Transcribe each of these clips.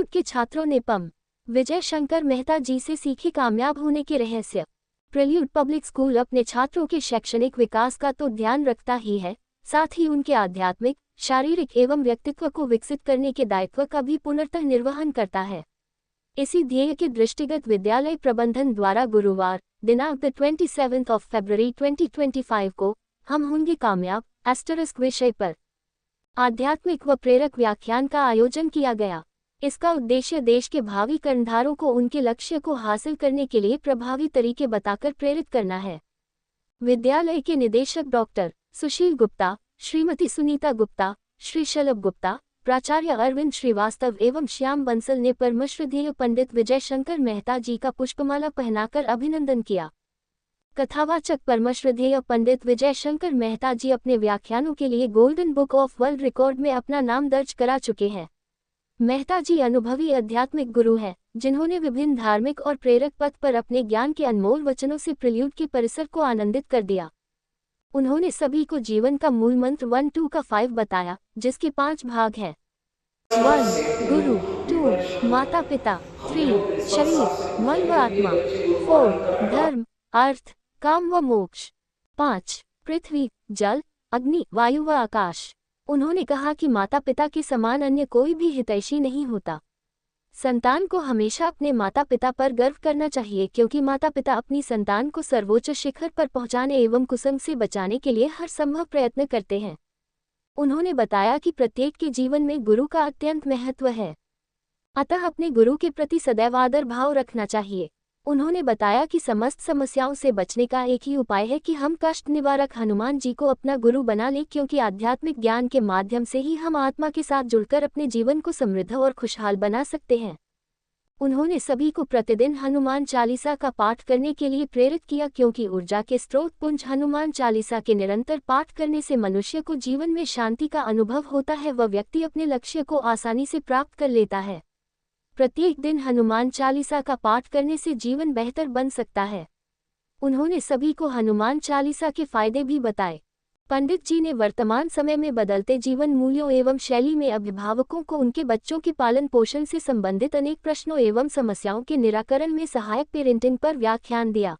Prelude के छात्रों ने पम. विजय शंकर मेहता जी से सीखे कामयाब होने के रहस्य. प्रेल्यूड पब्लिक स्कूल अपने छात्रों के शैक्षणिक विकास का तो ध्यान रखता ही है, साथ ही उनके आध्यात्मिक, शारीरिक एवं व्यक्तित्व को विकसित करने के दायित्व का भी पूर्णतः निर्वहन करता है. इसी ध्येय के दृष्टिगत विद्यालय प्रबंधन द्वारा गुरुवार दिनांक 27 फरवरी 2025 को हम होंगे कामयाब * विषय पर आध्यात्मिक व प्रेरक व्याख्यान का आयोजन किया गया. इसका उद्देश्य देश के भावी कर्णधारों को उनके लक्ष्य को हासिल करने के लिए प्रभावी तरीके बताकर प्रेरित करना है. विद्यालय के निदेशक डॉक्टर सुशील गुप्ता, श्रीमती सुनीता गुप्ता, श्री शलभ गुप्ता, प्राचार्य अरविंद श्रीवास्तव एवं श्याम बंसल ने परमश्रद्धेय पंडित विजय शंकर मेहता जी का पुष्पमाला पहनाकर अभिनंदन किया. कथावाचक परमश्रद्धेय पंडित विजय शंकर मेहता जी अपने व्याख्यानों के लिए golden book of world record में अपना नाम दर्ज करा चुके हैं. मेहता जी अनुभवी आध्यात्मिक गुरु हैं, जिन्होंने विभिन्न धार्मिक और प्रेरक पथ पर अपने ज्ञान के अनमोल वचनों से प्रेल्यूड के परिसर को आनंदित कर दिया. उन्होंने सभी को जीवन का मूल मंत्र 1 2 का 5 बताया, जिसके 5 भाग हैं. 1 गुरु, 2 माता पिता, 3 शरीर, मन व आत्मा, 4 धर्म, अर्थ, काम व मोक्ष, 5 पृथ्वी, जल, अग्नि, वायु व आकाश. उन्होंने कहा कि माता पिता के समान अन्य कोई भी हितैषी नहीं होता. संतान को हमेशा अपने माता पिता पर गर्व करना चाहिए, क्योंकि माता पिता अपनी संतान को सर्वोच्च शिखर पर पहुंचाने एवं कुसंग से बचाने के लिए हर संभव प्रयत्न करते हैं. उन्होंने बताया कि प्रत्येक के जीवन में गुरु का अत्यंत महत्व है, अतः अपने गुरु के प्रति सदैव आदर भाव रखना चाहिए. उन्होंने बताया कि समस्त समस्याओं से बचने का एक ही उपाय है कि हम कष्ट निवारक हनुमान जी को अपना गुरु बना लें, क्योंकि आध्यात्मिक ज्ञान के माध्यम से ही हम आत्मा के साथ जुड़कर अपने जीवन को समृद्ध और खुशहाल बना सकते हैं. उन्होंने सभी को प्रतिदिन हनुमान चालीसा का पाठ करने के लिए प्रेरित किया, क्योंकि ऊर्जा के स्रोत पुंज हनुमान चालीसा के निरंतर पाठ करने से मनुष्य को जीवन में शांति का अनुभव होता है व व्यक्ति अपने लक्ष्य को आसानी से प्राप्त कर लेता है. प्रत्येक दिन हनुमान चालीसा का पाठ करने से जीवन बेहतर बन सकता है. उन्होंने सभी को हनुमान चालीसा के फायदे भी बताए. पंडित जी ने वर्तमान समय में बदलते जीवन मूल्यों एवं शैली में अभिभावकों को उनके बच्चों के पालन पोषण से संबंधित अनेक प्रश्नों एवं समस्याओं के निराकरण में सहायक पेरेंटिंग पर व्याख्यान दिया.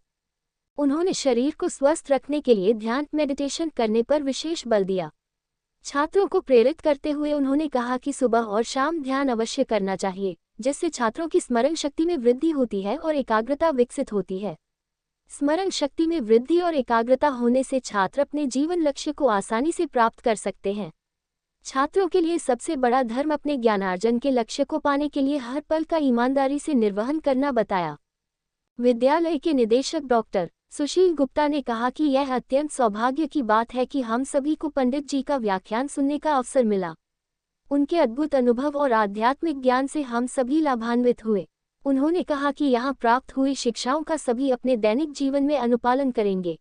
उन्होंने शरीर को स्वस्थ रखने के लिए ध्यान मेडिटेशन करने पर विशेष बल दिया. छात्रों को प्रेरित करते हुए उन्होंने कहा कि सुबह और शाम ध्यान अवश्य करना चाहिए, जिससे छात्रों की स्मरण शक्ति में वृद्धि होती है और एकाग्रता विकसित होती है. स्मरण शक्ति में वृद्धि और एकाग्रता होने से छात्र अपने जीवन लक्ष्य को आसानी से प्राप्त कर सकते हैं. छात्रों के लिए सबसे बड़ा धर्म अपने ज्ञानार्जन के लक्ष्य को पाने के लिए हर पल का ईमानदारी से निर्वहन करना बताया. विद्यालय के निदेशक डॉक्टर सुशील गुप्ता ने कहा कि यह अत्यंत सौभाग्य की बात है कि हम सभी को पंडित जी का व्याख्यान सुनने का अवसर मिला. उनके अद्भुत अनुभव और आध्यात्मिक ज्ञान से हम सभी लाभान्वित हुए. उन्होंने कहा कि यहाँ प्राप्त हुई शिक्षाओं का सभी अपने दैनिक जीवन में अनुपालन करेंगे.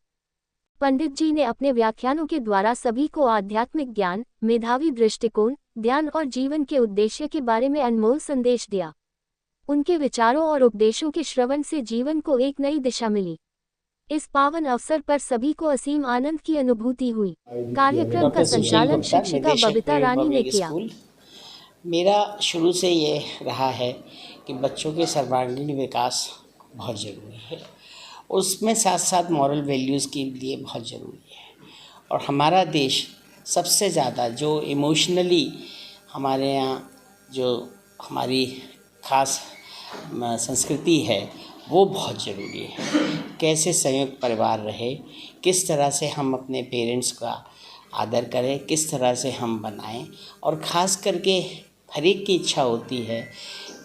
पंडित जी ने अपने व्याख्यानों के द्वारा सभी को आध्यात्मिक ज्ञान, मेधावी दृष्टिकोण, ध्यान और जीवन के उद्देश्य के बारे में अनमोल संदेश दिया. उनके विचारों और उपदेशों के श्रवण से जीवन को एक नई दिशा मिली. इस पावन अवसर पर सभी को असीम आनंद की अनुभूति हुई. कार्यक्रम का संचालन शिक्षिका बबीता रानी ने किया. मेरा शुरू से ये रहा है कि बच्चों के सर्वांगीण विकास बहुत ज़रूरी है, उसमें साथ साथ मॉरल वैल्यूज़ के लिए बहुत ज़रूरी है. और हमारा देश सबसे ज़्यादा जो इमोशनली हमारे यहाँ जो हमारी खास संस्कृति है वो बहुत ज़रूरी है. कैसे संयुक्त परिवार रहे, किस तरह से हम अपने पेरेंट्स का आदर करें, किस तरह से हम बनाएं, और ख़ास करके हर एक की इच्छा होती है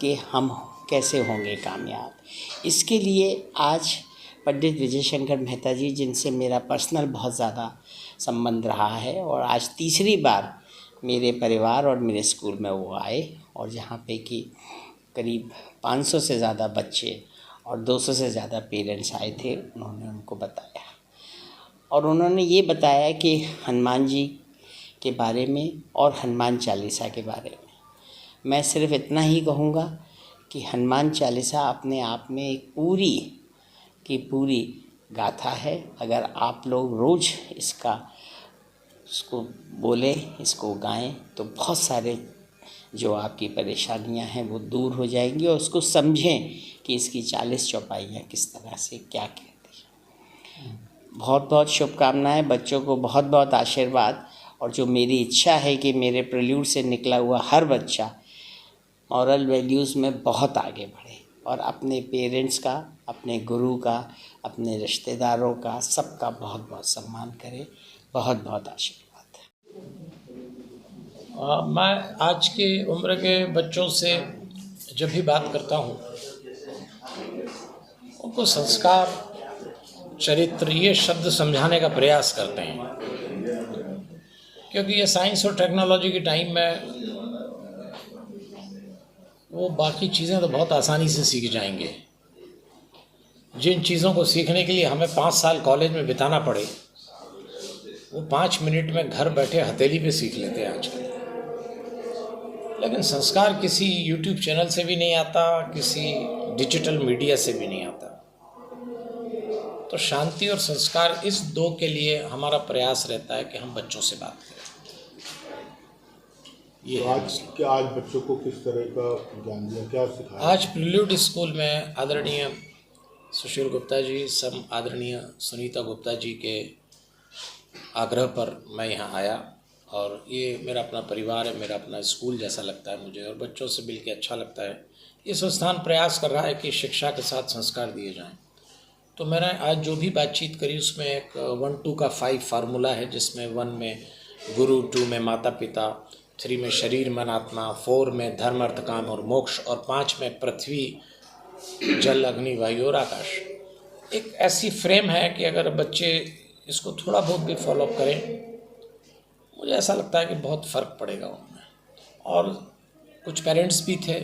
कि हम कैसे होंगे कामयाब. इसके लिए आज पंडित विजय शंकर मेहता जी, जिनसे मेरा पर्सनल बहुत ज़्यादा संबंध रहा है, और आज तीसरी बार मेरे परिवार और मेरे स्कूल में वो आए, और जहाँ पे कि करीब 500 से ज़्यादा बच्चे और 200 से ज़्यादा पेरेंट्स आए थे. उन्होंने उनको बताया, और उन्होंने ये बताया कि हनुमान जी के बारे में और हनुमान चालीसा के बारे में. मैं सिर्फ इतना ही कहूँगा कि हनुमान चालीसा अपने आप में एक पूरी की पूरी गाथा है. अगर आप लोग रोज़ इसको बोलें, इसको गाएं, तो बहुत सारे जो आपकी परेशानियां हैं वो दूर हो जाएंगी और उसको समझें कि इसकी 40 चौपाइयाँ किस तरह से क्या कहती हैं। बहुत बहुत शुभकामनाएं, बच्चों को बहुत बहुत आशीर्वाद। और जो मेरी इच्छा है कि मेरे प्रेल्यूड से निकला हुआ हर बच्चा मॉरल वैल्यूज़ में बहुत आगे बढ़े और अपने पेरेंट्स का, अपने गुरु का, अपने रिश्तेदारों का, सबका बहुत बहुत सम्मान करे। बहुत बहुत आशीर्वाद। मैं आज की उम्र के बच्चों से जब भी बात करता हूँ उनको संस्कार, चरित्र, ये शब्द समझाने का प्रयास करते हैं, क्योंकि ये साइंस और टेक्नोलॉजी के टाइम में वो बाकी चीज़ें तो बहुत आसानी से सीख जाएंगे। जिन चीज़ों को सीखने के लिए हमें 5 साल कॉलेज में बिताना पड़े, वो 5 मिनट में घर बैठे हथेली पे सीख लेते हैं आजकल। लेकिन संस्कार किसी YouTube चैनल से भी नहीं आता, किसी डिजिटल मीडिया से भी नहीं आता। तो शांति और संस्कार, इस दो के लिए हमारा प्रयास रहता है कि हम बच्चों से बात करें। ये तो आज बच्चों को किस तरह का ज्ञान दिया, क्या सिखाया? आज प्रेल्यूड स्कूल में आदरणीय सुशील गुप्ता जी, सम आदरणीय सुनीता गुप्ता जी के आग्रह पर मैं यहाँ आया और ये मेरा अपना परिवार है, मेरा अपना स्कूल जैसा लगता है मुझे, और बच्चों से मिल के अच्छा लगता है। ये संस्थान प्रयास कर रहा है कि शिक्षा के साथ संस्कार दिए जाएं। तो मैंने आज जो भी बातचीत करी उसमें एक 1-2 का 5 फार्मूला है, जिसमें 1 में गुरु, 2 में माता पिता, 3 में शरीर मन आत्मा, 4 में धर्म अर्थ काम और मोक्ष, और 5 में पृथ्वी जल अग्नि वायु और आकाश। एक ऐसी फ्रेम है कि अगर बच्चे इसको थोड़ा बहुत भी फॉलोअप करें, मुझे ऐसा लगता है कि बहुत फ़र्क पड़ेगा उनमें। और कुछ पेरेंट्स भी थे